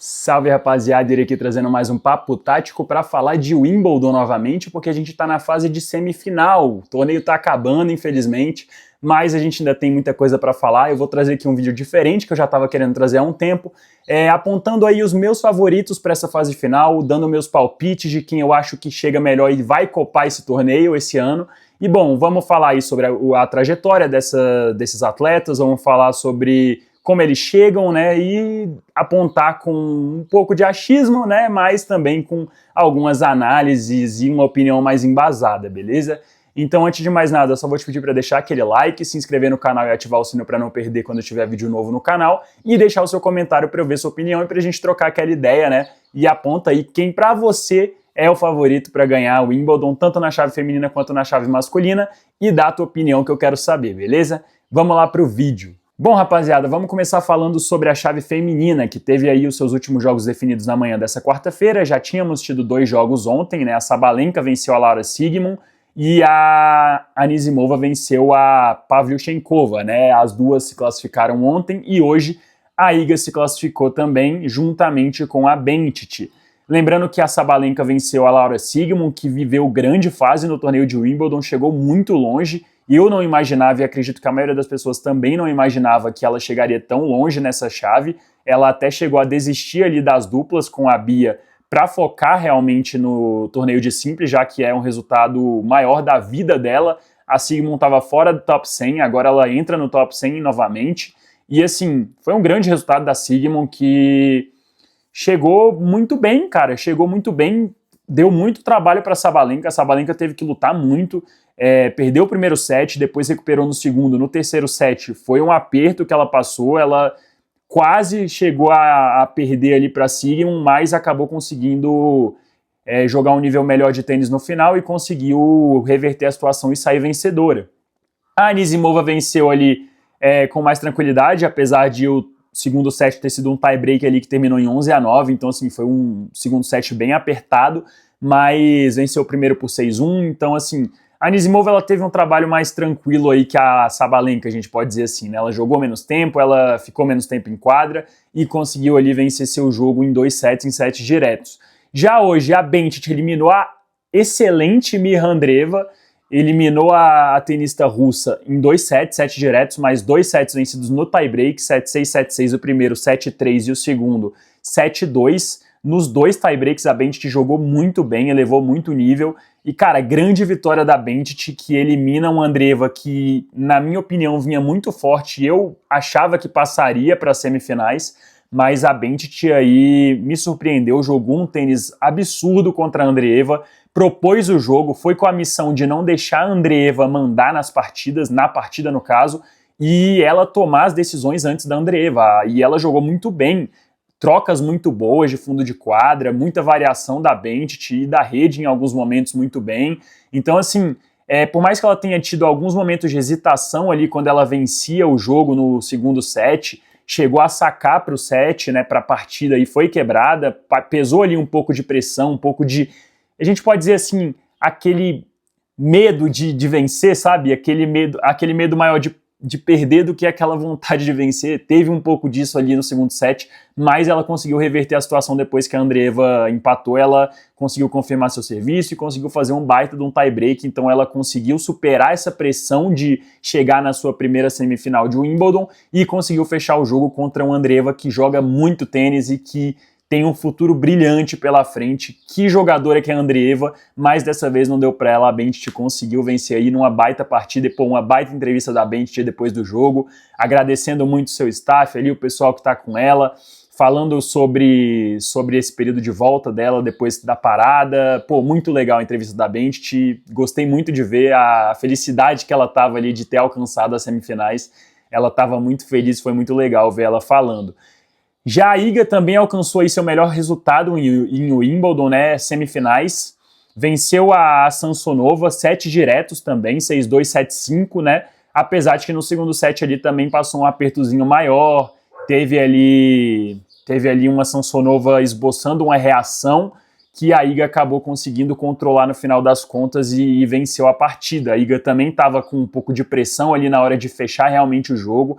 Salve, rapaziada, irei aqui trazendo mais um papo tático para falar de Wimbledon novamente, porque a gente está na fase de semifinal. O torneio está acabando, infelizmente, mas a gente ainda tem muita coisa para falar. Eu vou trazer aqui um vídeo diferente que eu já estava querendo trazer há um tempo, apontando aí os meus favoritos para essa fase final, dando meus palpites de quem eu acho que chega melhor e vai copar esse torneio esse ano. E bom, vamos falar aí sobre a trajetória desses atletas, vamos falar sobre como eles chegam, né, e apontar com um pouco de achismo, né, mas também com algumas análises e uma opinião mais embasada, beleza? Então, antes de mais nada, eu só vou te pedir para deixar aquele like, se inscrever no canal e ativar o sino para não perder quando tiver vídeo novo no canal, e deixar o seu comentário para eu ver sua opinião e para a gente trocar aquela ideia, né, e aponta aí quem para você é o favorito para ganhar o Wimbledon, tanto na chave feminina quanto na chave masculina, e dá a tua opinião que eu quero saber, beleza? Vamos lá pro vídeo. Bom, rapaziada, vamos começar falando sobre a chave feminina, que teve aí os seus últimos jogos definidos na manhã dessa quarta-feira. Já tínhamos tido 2 jogos ontem, né? A Sabalenka venceu a Laura Siegemund e a Anisimova venceu a Pavlyuchenkova, né? As duas se classificaram ontem e hoje a Iga se classificou também, juntamente com a Bentić. Lembrando que a Sabalenka venceu a Laura Siegemund, que viveu grande fase no torneio de Wimbledon, chegou muito longe. Eu não imaginava, e acredito que a maioria das pessoas também não imaginava que ela chegaria tão longe nessa chave. Ela até chegou a desistir ali das duplas com a Bia para focar realmente no torneio de simples, já que é um resultado maior da vida dela. A Siegemund estava fora do top 100, agora ela entra no top 100 novamente. E assim, foi um grande resultado da Siegemund, que chegou muito bem, cara, chegou muito bem, deu muito trabalho para a Sabalenka teve que lutar muito, perdeu o primeiro set, depois recuperou no segundo, no terceiro set foi um aperto que ela passou, ela quase chegou a perder ali para a Siegemund, mas acabou conseguindo jogar um nível melhor de tênis no final e conseguiu reverter a situação e sair vencedora. A Anisimova venceu ali com mais tranquilidade, apesar de o segundo set ter sido um tie-break ali que terminou em 11-9, então assim, foi um segundo set bem apertado, mas venceu o primeiro por 6-1, então assim, a Anisimova ela teve um trabalho mais tranquilo aí que a Sabalenka, a gente pode dizer assim, né? Ela jogou menos tempo, ela ficou menos tempo em quadra e conseguiu ali vencer seu jogo em 2 sets, em sets diretos. Já hoje, a Bentić eliminou a excelente Mirra Andreeva, eliminou a tenista russa em 2 sets, 7 diretos, mais 2 sets vencidos no tie-break, 7-6, 7-6 o primeiro, 7-3 e o segundo, 7-2. Nos 2 tie-breaks a Bentić jogou muito bem, elevou muito o nível. E, cara, grande vitória da Bentić, que elimina uma Andreeva que, na minha opinião, vinha muito forte. Eu achava que passaria para as semifinais, mas a Bentić aí me surpreendeu, jogou um tênis absurdo contra a Andreeva, propôs o jogo, foi com a missão de não deixar a Andreeva mandar nas partidas, na partida no caso, e ela tomar as decisões antes da Andreeva, e ela jogou muito bem, trocas muito boas de fundo de quadra, muita variação da Bentić e da rede em alguns momentos muito bem, então assim, por mais que ela tenha tido alguns momentos de hesitação ali quando ela vencia o jogo no segundo set, chegou a sacar para o set, né, para a partida e foi quebrada, pesou ali um pouco de pressão, um pouco de, a gente pode dizer assim, aquele medo de vencer, sabe? Aquele medo maior de perder do que aquela vontade de vencer. Teve um pouco disso ali no segundo set, mas ela conseguiu reverter a situação depois que a Andreeva empatou, ela conseguiu confirmar seu serviço e conseguiu fazer um baita de um tie-break, então ela conseguiu superar essa pressão de chegar na sua primeira semifinal de Wimbledon e conseguiu fechar o jogo contra uma Andreeva que joga muito tênis e que tem um futuro brilhante pela frente. Que jogadora que é a Andreeva, mas dessa vez não deu para ela, a Bentić conseguiu vencer aí numa baita partida, e uma baita entrevista da Bentić depois do jogo, agradecendo muito o seu staff ali, o pessoal que está com ela, falando sobre esse período de volta dela depois da parada. Pô, muito legal a entrevista da Bentić, gostei muito de ver a felicidade que ela estava ali de ter alcançado as semifinais, ela estava muito feliz, foi muito legal ver ela falando. Já a Iga também alcançou aí seu melhor resultado em Wimbledon, né, semifinais, venceu a Samsonova, 7 diretos também, 6-2, 7-5, né, apesar de que no segundo set ali também passou um apertozinho maior, teve ali uma Samsonova esboçando uma reação que a Iga acabou conseguindo controlar no final das contas e venceu a partida. A Iga também estava com um pouco de pressão ali na hora de fechar realmente o jogo,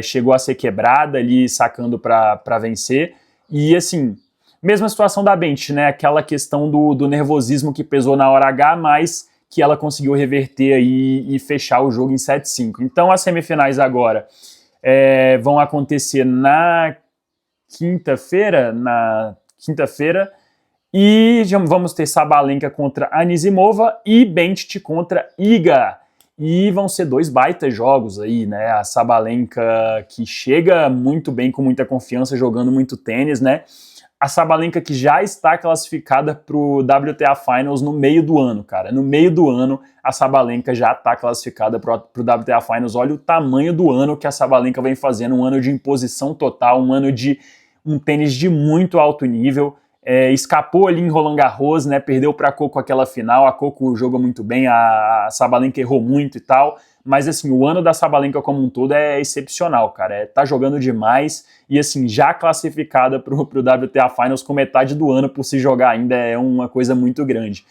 chegou a ser quebrada ali, sacando para vencer, E assim, mesma situação da Bent, né? Aquela questão do nervosismo que pesou na hora H, mas que ela conseguiu reverter aí e fechar o jogo em 7-5. Então as semifinais agora vão acontecer na quinta-feira, e já vamos ter Sabalenka contra Anisimova e Benčić contra Iga. E vão ser dois baitas jogos aí, né? A Sabalenka que chega muito bem, com muita confiança, jogando muito tênis, né? A Sabalenka que já está classificada para o WTA Finals no meio do ano, cara. No meio do ano, a Sabalenka já está classificada para o WTA Finals. Olha o tamanho do ano que a Sabalenka vem fazendo, um ano de imposição total, um ano de um tênis de muito alto nível. Escapou ali em Roland Garros, né? Perdeu para a Coco aquela final. A Coco jogou muito bem, a Sabalenka errou muito e tal. Mas assim, o ano da Sabalenka como um todo é excepcional, cara. Tá jogando demais e assim, já classificada pro WTA Finals com metade do ano por se jogar ainda é uma coisa muito grande.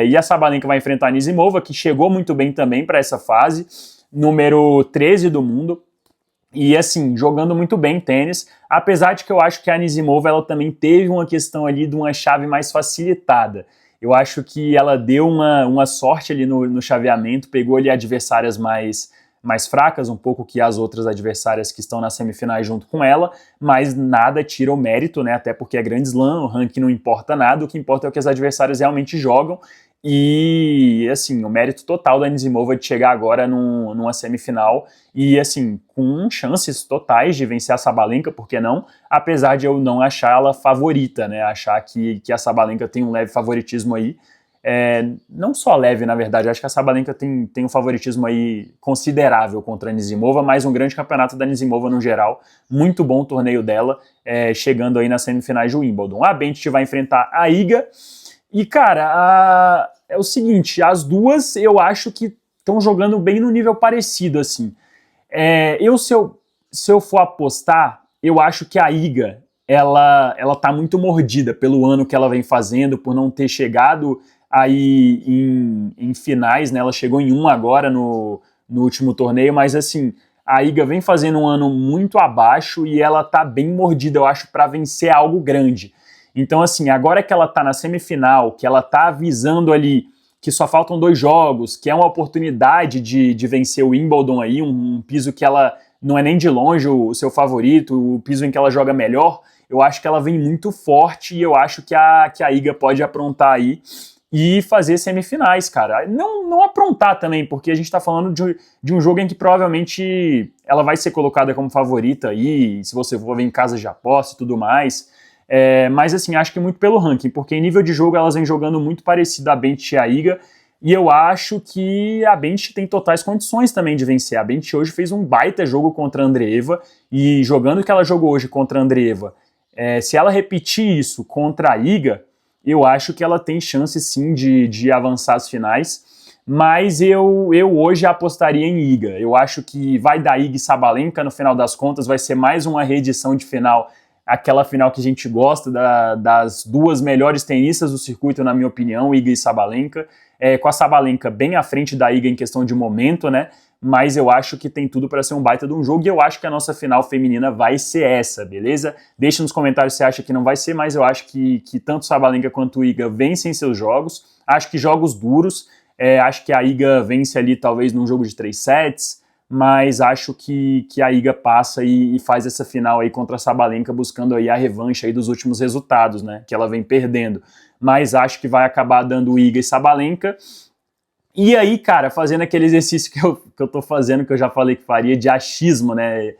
E a Sabalenka vai enfrentar a Anisimova, que chegou muito bem também para essa fase, número 13 do mundo. E assim, jogando muito bem tênis, apesar de que eu acho que a Anisimova ela também teve uma questão ali de uma chave mais facilitada. Eu acho que ela deu uma sorte ali no chaveamento, pegou ali adversárias mais fracas, um pouco que as outras adversárias que estão nas semifinais junto com ela, mas nada tira o mérito, né? Até porque é Grand Slam, o ranking não importa nada, o que importa é o que as adversárias realmente jogam. E, assim, o mérito total da Anisimova de chegar agora numa semifinal e, assim, com chances totais de vencer a Sabalenka, por que não? Apesar de eu não achar ela favorita, né? Achar que a Sabalenka tem um leve favoritismo aí. Não só leve, na verdade, acho que a Sabalenka tem um favoritismo aí considerável contra a Anisimova, mas um grande campeonato da Anisimova no geral, muito bom o torneio dela, chegando aí nas semifinais de Wimbledon. A Benčić vai enfrentar a Iga, e cara, é o seguinte, as duas eu acho que estão jogando bem no nível parecido, assim. Se eu for apostar, eu acho que a Iga, ela tá muito mordida pelo ano que ela vem fazendo, por não ter chegado aí em finais, né? Ela chegou em um agora no último torneio, mas assim, a Iga vem fazendo um ano muito abaixo e ela tá bem mordida, eu acho, para vencer algo grande. Então, assim, agora que ela tá na semifinal, que ela tá avisando ali que só faltam 2 jogos, que é uma oportunidade de vencer o Wimbledon aí, um piso que ela não é nem de longe o seu favorito, o piso em que ela joga melhor, eu acho que ela vem muito forte e eu acho que a Iga pode aprontar aí e fazer semifinais, cara. Não aprontar também, porque a gente tá falando de um jogo em que provavelmente ela vai ser colocada como favorita aí, se você for ver em casa de aposta e tudo mais. Mas assim, acho que muito pelo ranking, porque em nível de jogo elas vêm jogando muito parecido a Benčić e a Iga, e eu acho que a Benčić tem totais condições também de vencer. A Benčić hoje fez um baita jogo contra a Andreeva, e jogando o que ela jogou hoje contra a Andreeva, se ela repetir isso contra a Iga, eu acho que ela tem chance sim de avançar as finais, mas eu hoje apostaria em Iga. Eu acho que vai dar Iga e Sabalenka, no final das contas vai ser mais uma reedição de final, aquela final que a gente gosta, das duas melhores tenistas do circuito, na minha opinião, Iga e Sabalenka, com a Sabalenka bem à frente da Iga em questão de momento, né? Mas eu acho que tem tudo para ser um baita de um jogo e eu acho que a nossa final feminina vai ser essa, beleza? Deixa nos comentários se você acha que não vai ser, mas eu acho que tanto Sabalenka quanto Iga vencem seus jogos, acho que jogos duros, acho que a Iga vence ali talvez num jogo de 3 sets, mas acho que a Iga passa e faz essa final aí contra a Sabalenka, buscando aí a revanche aí dos últimos resultados, né, que ela vem perdendo. Mas acho que vai acabar dando Iga e Sabalenka. E aí, cara, fazendo aquele exercício que eu tô fazendo, que eu já falei que faria, de achismo, né,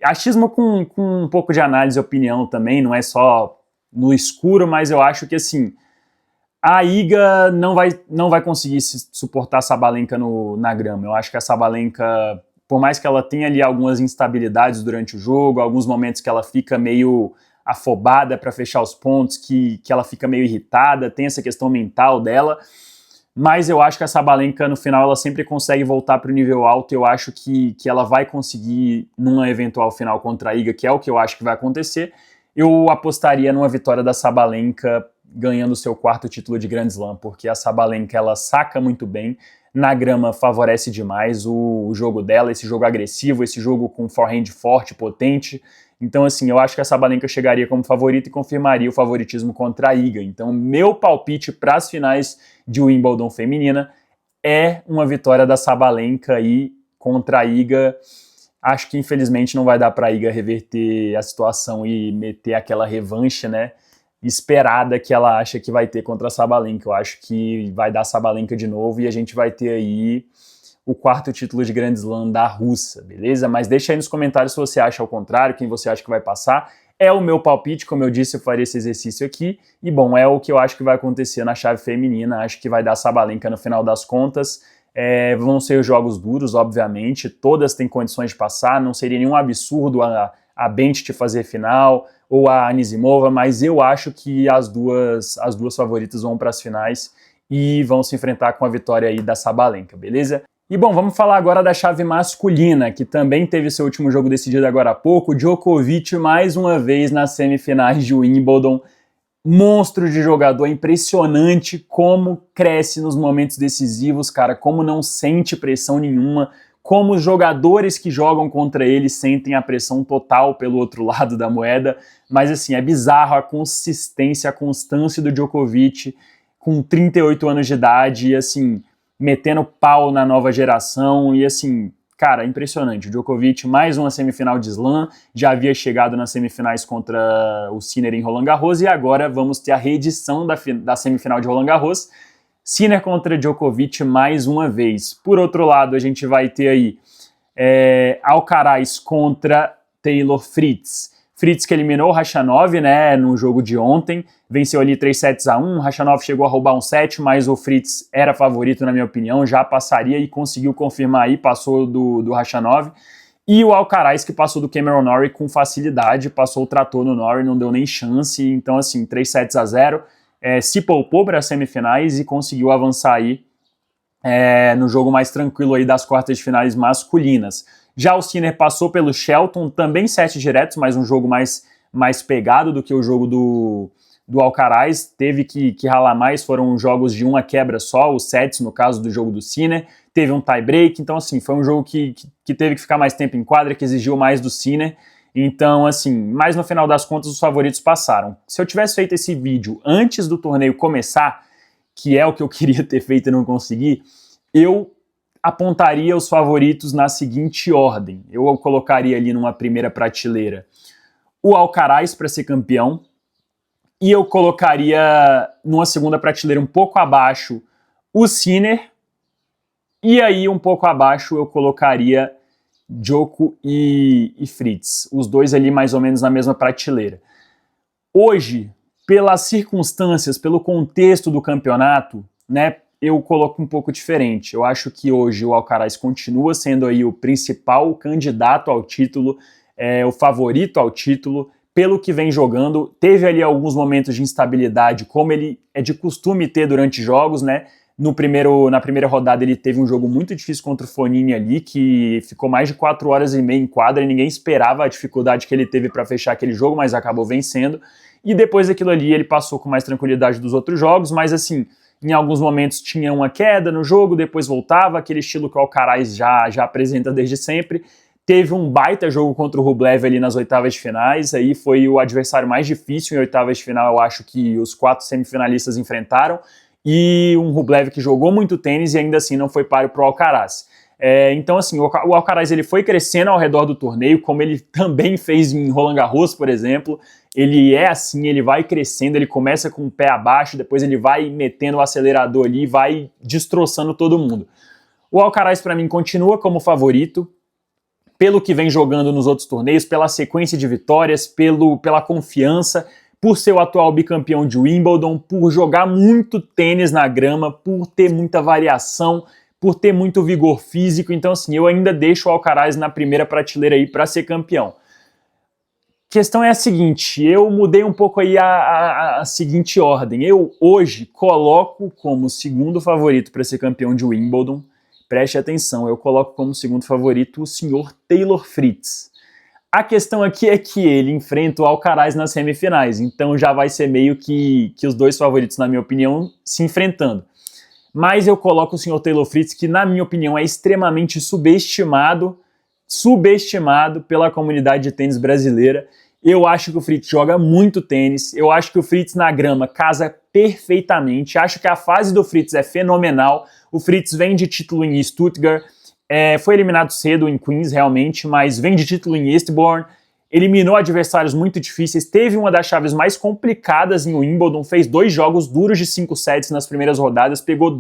achismo com um pouco de análise e opinião também, não é só no escuro, mas eu acho que, assim, a Iga não vai conseguir suportar a Sabalenka na grama. Eu acho que a Sabalenka, por mais que ela tenha ali algumas instabilidades durante o jogo, alguns momentos que ela fica meio afobada para fechar os pontos, que ela fica meio irritada, tem essa questão mental dela, mas eu acho que a Sabalenka, no final, ela sempre consegue voltar para o nível alto, e eu acho que ela vai conseguir, numa eventual final contra a Iga, que é o que eu acho que vai acontecer. Eu apostaria numa vitória da Sabalenka ganhando seu 4º título de Grand Slam, porque a Sabalenka, ela saca muito bem, na grama favorece demais o jogo dela, esse jogo agressivo, esse jogo com forehand forte, potente, Então, assim, eu acho que a Sabalenka chegaria como favorita e confirmaria o favoritismo contra a Iga. Então, meu palpite para as finais de Wimbledon feminina é uma vitória da Sabalenka aí contra a Iga. Acho que, infelizmente, não vai dar para a Iga reverter a situação e meter aquela revanche, né, esperada que ela acha que vai ter contra a Sabalenka. Eu acho que vai dar a Sabalenka de novo e a gente vai ter aí o 4º título de Grand Slam da russa, beleza? Mas deixa aí nos comentários se você acha ao contrário, quem você acha que vai passar. É o meu palpite, como eu disse, eu faria esse exercício aqui. E, bom, é o que eu acho que vai acontecer na chave feminina. Acho que vai dar Sabalenka no final das contas. Vão ser os jogos duros, obviamente. Todas têm condições de passar. Não seria nenhum absurdo a Benčić fazer final ou a Anisimova, mas eu acho que as duas favoritas vão para as finais e vão se enfrentar com a vitória aí da Sabalenka, beleza? E bom, vamos falar agora da chave masculina, que também teve seu último jogo decidido agora há pouco. Djokovic mais uma vez nas semifinais de Wimbledon. Monstro de jogador, impressionante como cresce nos momentos decisivos, cara, como não sente pressão nenhuma, como os jogadores que jogam contra ele sentem a pressão total pelo outro lado da moeda. Mas assim, é bizarro a consistência, a constância do Djokovic com 38 anos de idade e assim, metendo pau na nova geração e assim, cara, impressionante. O Djokovic, mais uma semifinal de Slam, já havia chegado nas semifinais contra o Sinner em Roland Garros e agora vamos ter a reedição da semifinal de Roland Garros, Sinner contra Djokovic mais uma vez. Por outro lado, a gente vai ter aí Alcaraz contra Taylor Fritz. Fritz que eliminou o Khachanov, né, no jogo de ontem, venceu ali 3-1, Khachanov chegou a roubar um set, mas o Fritz era favorito na minha opinião, já passaria e conseguiu confirmar aí, passou do Khachanov, e o Alcaraz que passou do Cameron Norrie com facilidade, passou o trator no Norrie, não deu nem chance, então assim, 3-0, se poupou para as semifinais e conseguiu avançar aí no jogo mais tranquilo aí das quartas de finais masculinas. Já o Sinner passou pelo Shelton, também 7 diretos, mas um jogo mais pegado do que o jogo do Alcaraz. Teve que ralar mais, foram jogos de uma quebra só, os sets no caso do jogo do Sinner. Teve um tie-break, então assim, foi um jogo que teve que ficar mais tempo em quadra, que exigiu mais do Sinner. Então assim, mas no final das contas os favoritos passaram. Se eu tivesse feito esse vídeo antes do torneio começar, que é o que eu queria ter feito e não consegui, eu apontaria os favoritos na seguinte ordem. Eu colocaria ali numa primeira prateleira o Alcaraz para ser campeão e eu colocaria numa segunda prateleira um pouco abaixo o Sinner e aí um pouco abaixo eu colocaria Djoko e Fritz, os dois ali mais ou menos na mesma prateleira. Hoje, pelas circunstâncias, pelo contexto do campeonato, né, eu coloco um pouco diferente. Eu acho que hoje o Alcaraz continua sendo aí o principal candidato ao título, o favorito ao título, pelo que vem jogando. Teve ali alguns momentos de instabilidade, como ele é de costume ter durante jogos, né? Na primeira rodada ele teve um jogo muito difícil contra o Fognini ali, que ficou mais de 4 horas e meia em quadra e ninguém esperava a dificuldade que ele teve para fechar aquele jogo, mas acabou vencendo. E depois daquilo ali ele passou com mais tranquilidade dos outros jogos, mas assim, em alguns momentos tinha uma queda no jogo, depois voltava, aquele estilo que o Alcaraz já apresenta desde sempre. Teve um baita jogo contra o Rublev ali nas oitavas de finais, aí foi o adversário mais difícil em oitavas de final, eu acho que os 4 semifinalistas enfrentaram, e um Rublev que jogou muito tênis e ainda assim não foi páreo para o Alcaraz. Então assim, o Alcaraz ele foi crescendo ao redor do torneio, como ele também fez em Roland Garros, por exemplo. Ele é assim, ele vai crescendo, ele começa com o pé abaixo, depois ele vai metendo o acelerador ali e vai destroçando todo mundo. O Alcaraz para mim continua como favorito, pelo que vem jogando nos outros torneios, pela sequência de vitórias, pela confiança, por ser o atual bicampeão de Wimbledon, por jogar muito tênis na grama, por ter muita variação, por ter muito vigor físico. Então assim, eu ainda deixo o Alcaraz na primeira prateleira aí para ser campeão. A questão é a seguinte, eu mudei um pouco aí a seguinte ordem. Eu hoje coloco como segundo favorito para ser campeão de Wimbledon, preste atenção, eu coloco como segundo favorito o senhor Taylor Fritz. A questão aqui é que ele enfrenta o Alcaraz nas semifinais, então já vai ser meio que os dois favoritos, na minha opinião, se enfrentando. Mas eu coloco o senhor Taylor Fritz, que na minha opinião é extremamente subestimado subestimado pela comunidade de tênis brasileira. Eu acho que o Fritz joga muito tênis, eu acho que o Fritz na grama casa perfeitamente, acho que a fase do Fritz é fenomenal. O Fritz vem de título em Stuttgart, foi eliminado cedo em Queens realmente, mas vem de título em Eastbourne, eliminou adversários muito difíceis, teve uma das chaves mais complicadas em Wimbledon, fez 2 jogos duros de 5 sets nas primeiras rodadas, pegou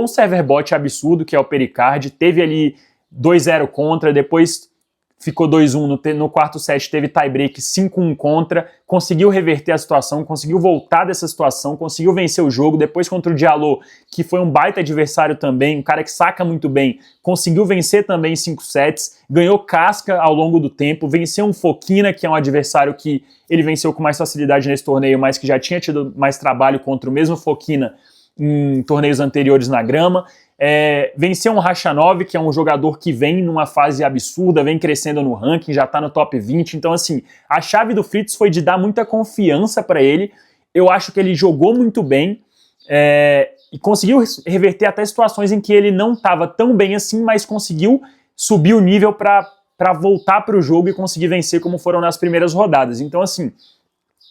um server bot absurdo, que é o Pericard, teve ali 2-0 contra, depois ficou 2-1 no quarto set, teve tie-break 5-1 contra, conseguiu reverter a situação, conseguiu voltar dessa situação, conseguiu vencer o jogo, depois contra o Diallo, que foi um baita adversário também, um cara que saca muito bem, conseguiu vencer também 5 sets, ganhou casca ao longo do tempo, venceu um Fokina, que é um adversário que ele venceu com mais facilidade nesse torneio, mas que já tinha tido mais trabalho contra o mesmo Fokina em torneios anteriores na grama. Venceu um Khachanov, que é um jogador que vem numa fase absurda, vem crescendo no ranking, já tá no top 20, então assim, a chave do Fritz foi de dar muita confiança para ele. Eu acho que ele jogou muito bem e conseguiu reverter até situações em que ele não estava tão bem assim, mas conseguiu subir o nível para voltar para o jogo e conseguir vencer como foram nas primeiras rodadas. Então assim,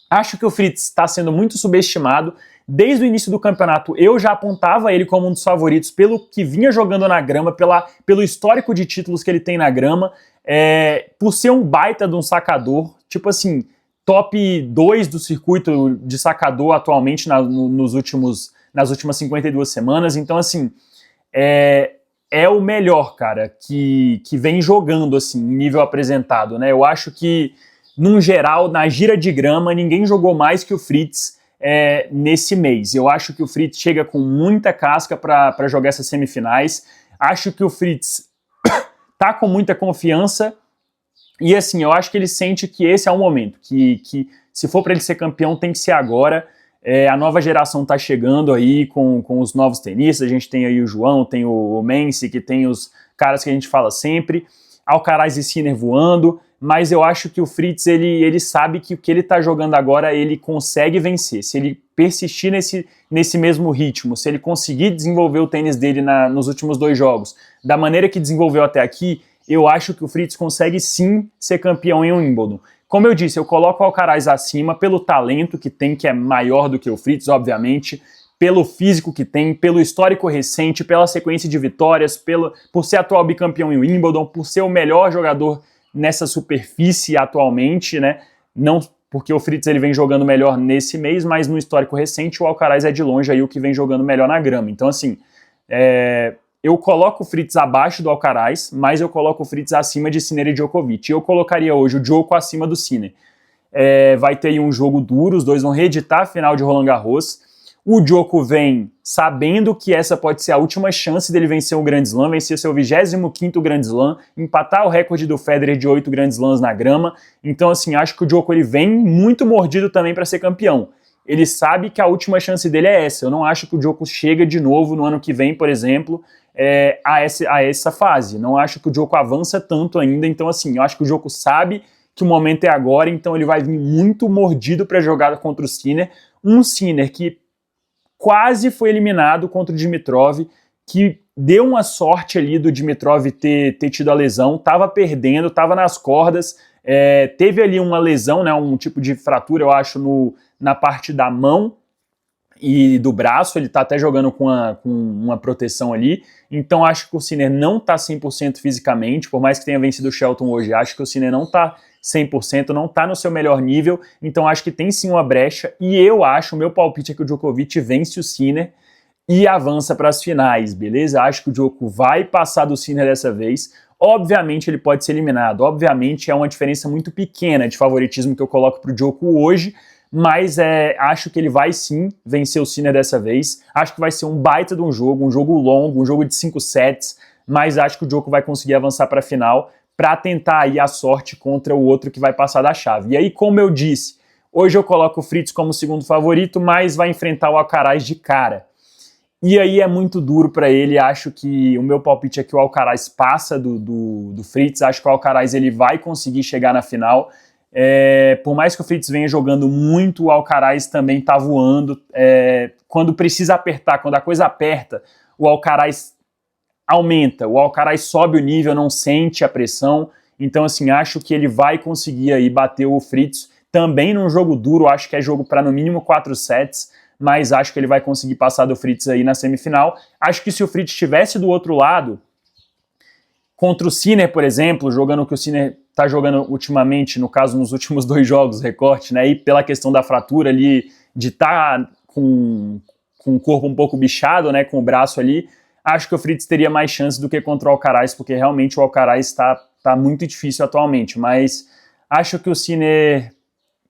acho que o Fritz está sendo muito subestimado. Desde o início do campeonato eu já apontava ele como um dos favoritos pelo que vinha jogando na grama, pelo histórico de títulos que ele tem na grama, por ser um baita de um sacador, tipo assim, top 2 do circuito de sacador atualmente nas últimas 52 semanas, então assim, é o melhor, cara, que vem jogando assim, em nível apresentado, né? Eu acho que, num geral, na gira de grama, ninguém jogou mais que o Fritz nesse mês. Eu acho que o Fritz chega com muita casca para jogar essas semifinais. Acho que o Fritz tá com muita confiança e assim, eu acho que ele sente que esse é o momento, que se for para ele ser campeão tem que ser agora. A nova geração tá chegando aí com os novos tenistas, a gente tem aí o João, tem o Mense, que tem os caras que a gente fala sempre, Alcaraz e Sinner voando, mas eu acho que o Fritz, ele sabe que o que ele está jogando agora, ele consegue vencer. Se ele persistir nesse mesmo ritmo, se ele conseguir desenvolver o tênis dele nos últimos 2 jogos, da maneira que desenvolveu até aqui, eu acho que o Fritz consegue sim ser campeão em Wimbledon. Como eu disse, eu coloco o Alcaraz acima pelo talento que tem, que é maior do que o Fritz, obviamente, pelo físico que tem, pelo histórico recente, pela sequência de vitórias, por ser atual bicampeão em Wimbledon, por ser o melhor jogador nessa superfície atualmente, né? Não porque o Fritz ele vem jogando melhor nesse mês, mas no histórico recente o Alcaraz é de longe aí o que vem jogando melhor na grama. Então assim, eu coloco o Fritz abaixo do Alcaraz, mas eu coloco o Fritz acima de Sinner e Djokovic. Eu colocaria hoje o Djoko acima do Sinner. Vai ter aí um jogo duro, os dois vão reeditar a final de Roland Garros. O Djoko vem sabendo que essa pode ser a última chance dele vencer um Grand Slam, vencer seu 25º Grand Slam, empatar o recorde do Federer de 8 Grand Slams na grama. Então, assim, acho que o Djoko ele vem muito mordido também para ser campeão. Ele sabe que a última chance dele é essa. Eu não acho que o Djoko chega de novo no ano que vem, por exemplo, a essa fase. Não acho que o Djoko avança tanto ainda. Então, assim, eu acho que o Djoko sabe que o momento é agora, então ele vai vir muito mordido para jogar contra o Sinner. Um Sinner que quase foi eliminado contra o Dimitrov, que deu uma sorte ali do Dimitrov ter tido a lesão, estava perdendo, estava nas cordas, teve ali uma lesão, né, um tipo de fratura, eu acho, na parte da mão e do braço, ele está até jogando com uma proteção ali, então acho que o Sinner não está 100% fisicamente, por mais que tenha vencido o Shelton hoje, acho que o Sinner não está 100%, não está no seu melhor nível, então acho que tem sim uma brecha, e eu acho, o meu palpite é que o Djokovic vence o Sinner e avança para as finais, beleza? Acho que o Djoko vai passar do Sinner dessa vez. Obviamente ele pode ser eliminado, obviamente é uma diferença muito pequena de favoritismo que eu coloco para o Djoko hoje, mas acho que ele vai sim vencer o Sinner dessa vez. Acho que vai ser um baita de um jogo longo, um jogo de 5 sets, mas acho que o Djoko vai conseguir avançar para a final para tentar aí a sorte contra o outro que vai passar da chave. E aí, como eu disse, hoje eu coloco o Fritz como segundo favorito, mas vai enfrentar o Alcaraz de cara. E aí é muito duro para ele, acho que o meu palpite é que o Alcaraz passa do Fritz, acho que o Alcaraz ele vai conseguir chegar na final. Por mais que o Fritz venha jogando muito, o Alcaraz também tá voando. Quando precisa apertar, quando a coisa aperta, o Alcaraz aumenta, o Alcaraz sobe o nível, não sente a pressão, então assim, acho que ele vai conseguir aí bater o Fritz, também num jogo duro, acho que é jogo para no mínimo 4 sets, mas acho que ele vai conseguir passar do Fritz aí na semifinal. Acho que se o Fritz estivesse do outro lado, contra o Sinner, por exemplo, jogando o que o Sinner está jogando ultimamente, no caso nos últimos 2 jogos, recorte, né, e pela questão da fratura ali, de estar com o corpo um pouco bichado, né, com o braço ali, acho que o Fritz teria mais chance do que contra o Alcaraz, porque realmente o Alcaraz está muito difícil atualmente, mas acho que o Sinner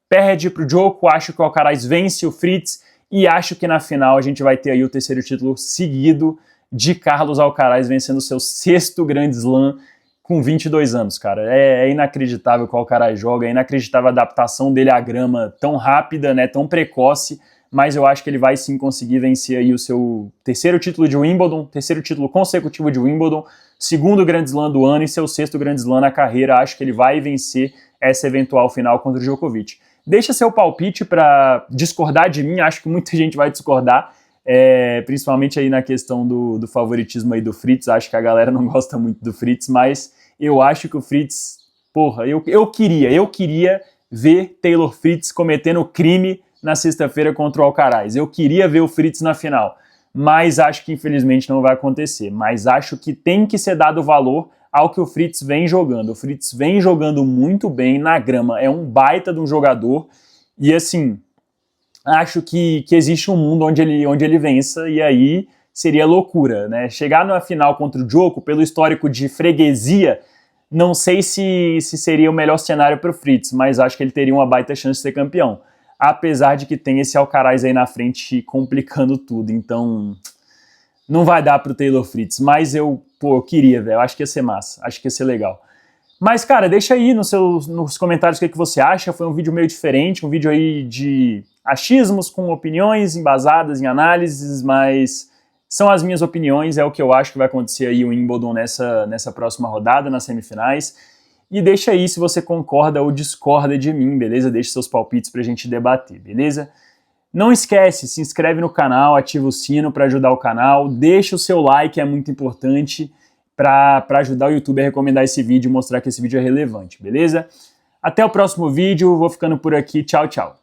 perde para o Djoko, acho que o Alcaraz vence o Fritz, e acho que na final a gente vai ter aí o 3º título seguido de Carlos Alcaraz vencendo o seu 6º Grand Slam com 22 anos, cara. É inacreditável que o Alcaraz joga, é inacreditável a adaptação dele à grama tão rápida, né, tão precoce, mas eu acho que ele vai sim conseguir vencer aí o seu 3º título de Wimbledon, 3º título consecutivo de Wimbledon, 2º Grand Slam do ano e seu 6º Grand Slam na carreira. Acho que ele vai vencer essa eventual final contra o Djokovic. Deixa seu palpite para discordar de mim, acho que muita gente vai discordar, principalmente aí na questão do favoritismo aí do Fritz. Acho que a galera não gosta muito do Fritz, mas eu acho que o Fritz, porra, eu queria ver Taylor Fritz cometendo crime na sexta-feira contra o Alcaraz. Eu queria ver o Fritz na final, mas acho que infelizmente não vai acontecer. Mas acho que tem que ser dado valor ao que o Fritz vem jogando. O Fritz vem jogando muito bem na grama, é um baita de um jogador, e assim, acho que existe um mundo onde ele vença, e aí seria loucura, né? Chegar na final contra o Djoko, pelo histórico de freguesia, não sei se seria o melhor cenário para o Fritz, mas acho que ele teria uma baita chance de ser campeão, apesar de que tem esse Alcaraz aí na frente complicando tudo, então não vai dar pro Taylor Fritz, mas eu queria, velho, acho que ia ser massa, acho que ia ser legal. Mas, cara, deixa aí nos comentários o que você acha. Foi um vídeo meio diferente, um vídeo aí de achismos com opiniões embasadas em análises, mas são as minhas opiniões, é o que eu acho que vai acontecer aí o Wimbledon nessa próxima rodada, nas semifinais. E deixa aí se você concorda ou discorda de mim, beleza? Deixa seus palpites pra gente debater, beleza? Não esquece, se inscreve no canal, ativa o sino para ajudar o canal, deixa o seu like, é muito importante para ajudar o YouTube a recomendar esse vídeo e mostrar que esse vídeo é relevante, beleza? Até o próximo vídeo, vou ficando por aqui, tchau, tchau.